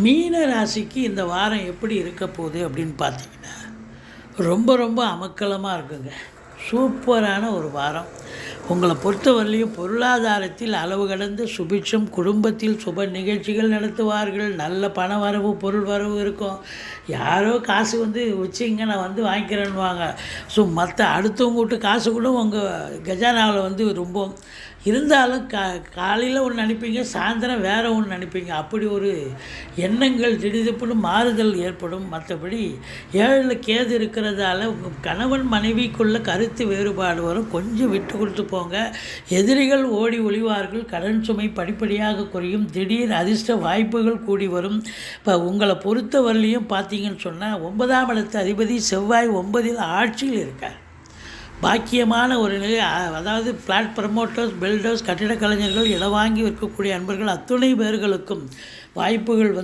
மீன ராசிக்கு இந்த வாரம் எப்படி இருக்க போகுது அப்படின்னு பார்த்தீங்கன்னா, ரொம்ப ரொம்ப அமர்க்களமாக இருக்குங்க. சூப்பரான ஒரு வாரம். உங்களை பொறுத்தவரையிலையும் பொருளாதாரத்தில் அளவு கடந்த சுபிட்சம், குடும்பத்தில் சுப நிகழ்ச்சிகள் நடத்துவார்கள். நல்ல பண வரவு, பொருள் வரவு இருக்கும். யாரோ காசு வச்சுங்க நான் வாங்கிக்கிறேன்னுவாங்க. ஸோ மற்ற அடுத்தவங்க வீட்டு காசு கூட உங்கள் கஜானாவில் ரொம்ப இருந்தாலும் காலையில் ஒன்று நினைப்பீங்க, சாயந்தரம் வேறு ஒன்று நினைப்பீங்க. அப்படி ஒரு எண்ணங்கள் திடீர்னு மாறுதல் ஏற்படும். மற்றபடி 7ல் கேது இருக்கிறதால உங்கள் கணவன் மனைவிக்குள்ள கருத்து வேறுபாடு வரும். கொஞ்சம் விட்டு கொடுத்து போங்க. எதிரிகள் ஓடி ஒளிவார்கள். கடன் சுமை படிப்படியாக குறையும். திடீர் அதிர்ஷ்ட வாய்ப்புகள் கூடி வரும். இப்போ உங்களை பொறுத்தவரையிலையும் பார்த்தீங்கன்னு சொன்னால் 9ஆம் இடத்து அதிபதி செவ்வாய் 9ல் ஆட்சியில் இருக்கார். பாக்கியமான ஒரு நிலை. அதாவது பிளாட் ப்ரமோட்டர்ஸ், பில்டர்ஸ், கட்டிட கலைஞர்கள், இடம் வாங்கி விற்கக்கூடிய அன்பர்கள் அத்துணை பேர்களுக்கும் வாய்ப்புகள்